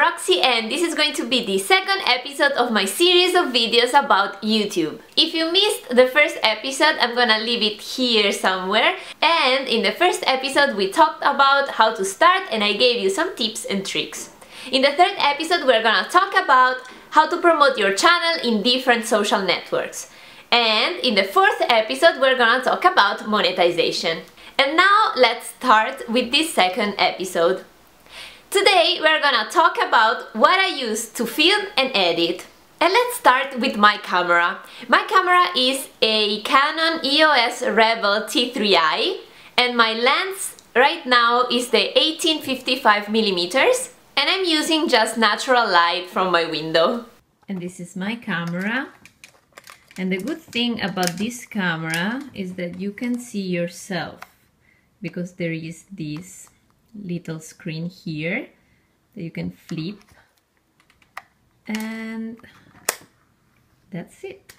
Roxy and this is going to be the second episode of my series of videos about YouTube. If you missed the first episode, I'm gonna leave it here somewhere. And in the first episode we talked about how to start and I gave you some tips and tricks. In the third episode we're gonna talk about how to promote your channel in different social networks. And in the fourth episode we're gonna talk about monetization. And now let's start with this second episode. Today we're gonna talk about what I use to film and edit. And let's start with my camera. My camera is a Canon EOS Rebel T3i and my lens right now is the 18-55mm and I'm using just natural light from my window. And this is my camera. And the good thing about this camera is that you can see yourself because there is this little screen here that you can flip and that's it.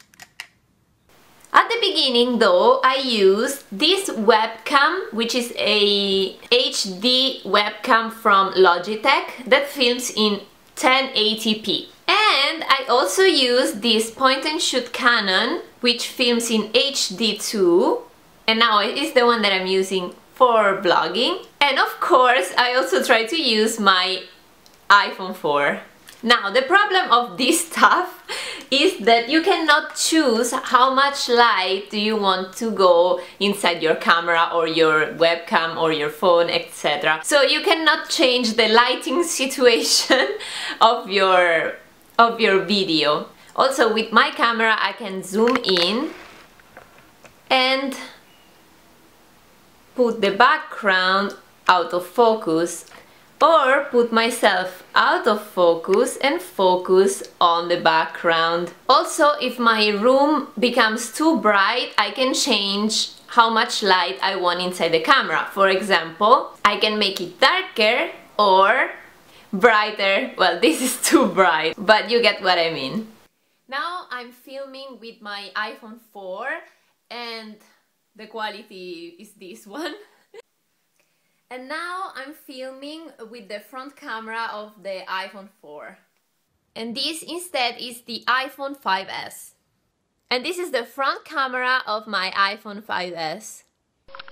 At the beginning though I used this webcam, which is a HD webcam from Logitech that films in 1080p. And I also used this point and shoot Canon which films in HD too, and now it is the one that I'm using for vlogging. And of course I also try to use my iPhone 4. Now the problem of this stuff is that you cannot choose how much light do you want to go inside your camera or your webcam or your phone, etc. So you cannot change the lighting situation of your video. Also with my camera I can zoom in and put the background out of focus or put myself out of focus and focus on the background. Also, if my room becomes too bright, I can change how much light I want inside the camera. For example, I can make it darker or brighter. Well, this is too bright, but you get what I mean. Now I'm filming with my iPhone 4 and the quality is this one. And now I'm filming with the front camera of the iPhone 4. And this instead is the iPhone 5S. And this is the front camera of my iPhone 5S.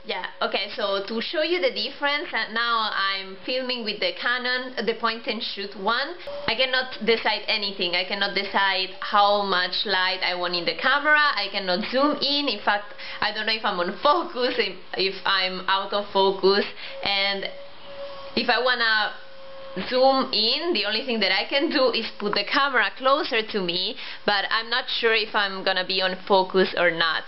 Yeah, okay, so to show you the difference, now I'm filming with the Canon, the point and shoot one. I cannot decide anything. I cannot decide how much light I want in the camera. I cannot zoom in. In fact, I don't know if I'm on focus, if I'm out of focus. And if I wanna zoom in, the only thing that I can do is put the camera closer to me, but I'm not sure if I'm gonna be on focus or not.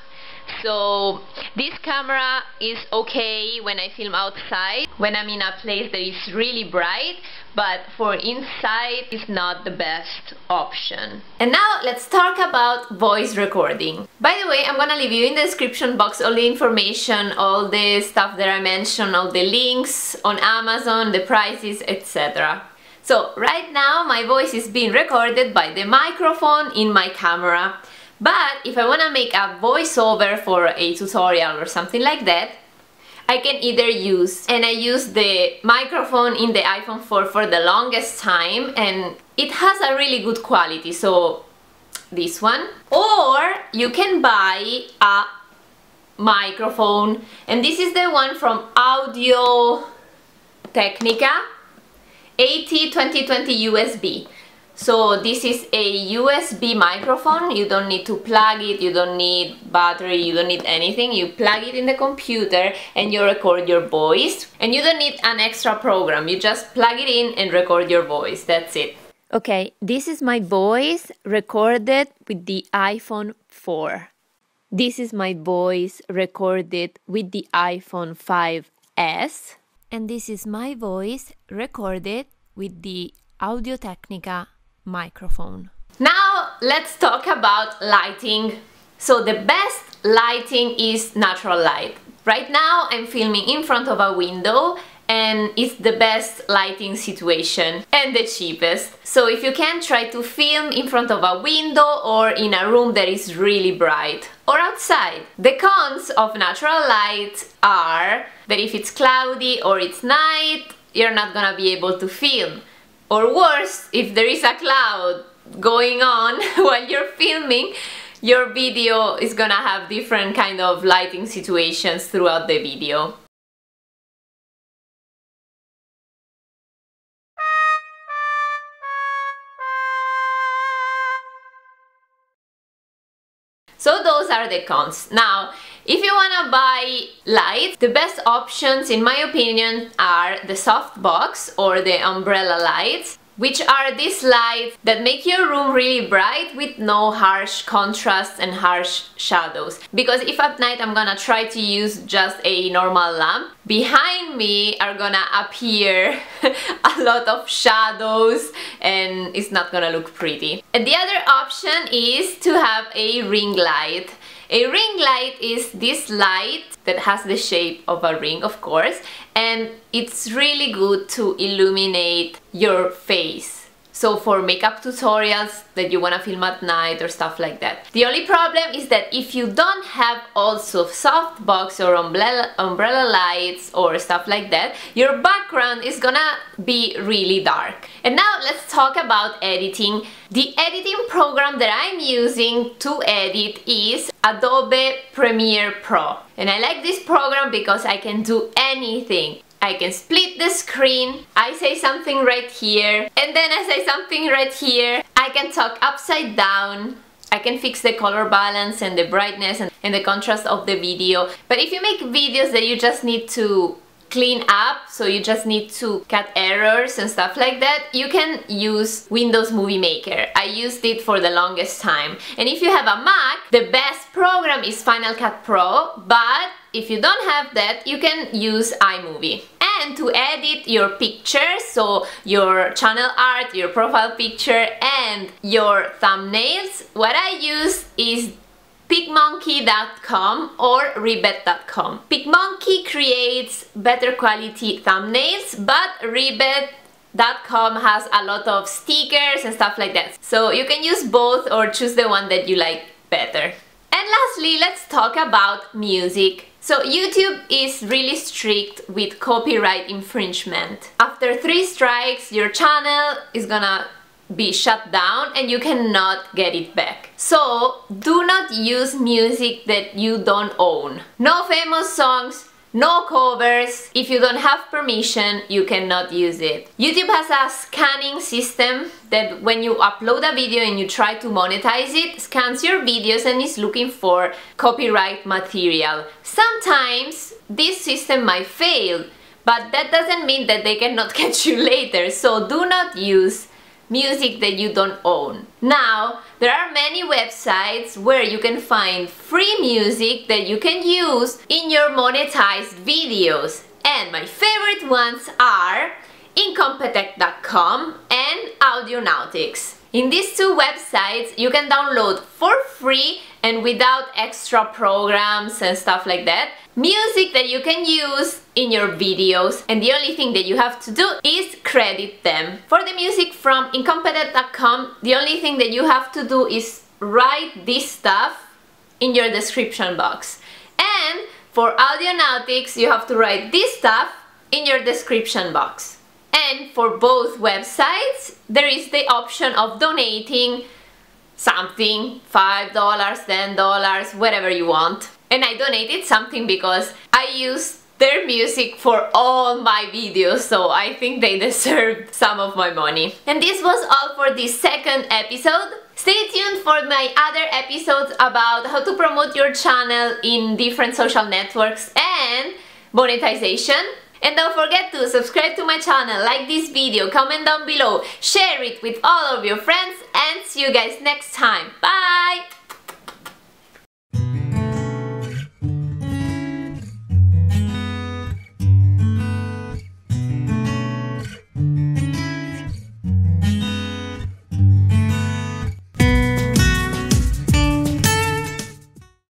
So this camera is okay when I film outside, when I'm in a place that is really bright, but for inside it's not the best option. And now let's talk about voice recording. By the way, I'm gonna leave you in the description box all the information, all the stuff that I mentioned, all the links on Amazon, the prices, etc. So right now my voice is being recorded by the microphone in my camera. But if I want to make a voiceover for a tutorial or something like that, I can either use, and I use the microphone in the iPhone 4 for the longest time and it has a really good quality, so this one. Or you can buy a microphone, and this is the one from Audio Technica 80-2020 USB. So this is a USB microphone. You don't need to plug it, you don't need battery, you don't need anything. You plug it in the computer and you record your voice. And you don't need an extra program, you just plug it in and record your voice, that's it. Okay, this is my voice recorded with the iPhone 4. This is my voice recorded with the iPhone 5S. And this is my voice recorded with the Audio Technica microphone. Now let's talk about lighting. So the best lighting is natural light. Right now I'm filming in front of a window and it's the best lighting situation and the cheapest. So if you can, try to film in front of a window or in a room that is really bright or outside. The cons of natural light are that if it's cloudy or it's night, you're not gonna be able to film. Or worse, if there is a cloud going on while you're filming, your video is gonna have different kind of lighting situations throughout the video. So those are the cons. Now, if you wanna buy lights, the best options in my opinion are the softbox or the umbrella lights, which are these lights that make your room really bright with no harsh contrast and harsh shadows. Because if at night I'm gonna try to use just a normal lamp, behind me are gonna appear a lot of shadows and it's not gonna look pretty. And the other option is to have a ring light. A ring light is this light that has the shape of a ring, of course, and it's really good to illuminate your face. So for makeup tutorials that you want to film at night or stuff like that. The only problem is that if you don't have also softbox or umbrella lights or stuff like that, your background is gonna be really dark. And now let's talk about editing. The editing program that I'm using to edit is Adobe Premiere Pro. And I like this program because I can do anything. I can split the screen, I say something right here, and then I say something right here. I can talk upside down, I can fix the color balance and the brightness and the contrast of the video. But if you make videos that you just need to clean up, so you just need to cut errors and stuff like that, you can use Windows Movie Maker. I used it for the longest time. And if you have a Mac, the best program is Final Cut Pro, but if you don't have that, you can use iMovie. And to edit your pictures, so your channel art, your profile picture, and your thumbnails, what I use is PicMonkey.com or Rebet.com. PicMonkey creates better quality thumbnails, but Rebet.com has a lot of stickers and stuff like that. So you can use both or choose the one that you like better. And lastly, let's talk about music. So YouTube is really strict with copyright infringement. After 3 strikes, your channel is gonna be shut down and you cannot get it back. So do not use music that you don't own. No famous songs, no covers. If you don't have permission, you cannot use it. YouTube has a scanning system that when you upload a video and you try to monetize it, scans your videos and is looking for copyright material. Sometimes this system might fail, but that doesn't mean that they cannot catch you later. So do not use music that you don't own. Now, there are many websites where you can find free music that you can use in your monetized videos. And my favorite ones are Incompetech.com and Audionautics. In these 2 websites, you can download for free and without extra programs and stuff like that, music that you can use in your videos, and the only thing that you have to do is credit them. For the music from Incompetech.com, the only thing that you have to do is write this stuff in your description box. And for Audionautics, you have to write this stuff in your description box. And for both websites, there is the option of donating something, $5, $10, whatever you want. And I donated something because I use their music for all my videos, so I think they deserved some of my money. And this was all for this second episode. Stay tuned for my other episodes about how to promote your channel in different social networks and monetization. And don't forget to subscribe to my channel, like this video, comment down below, share it with all of your friends, and see you guys next time. Bye!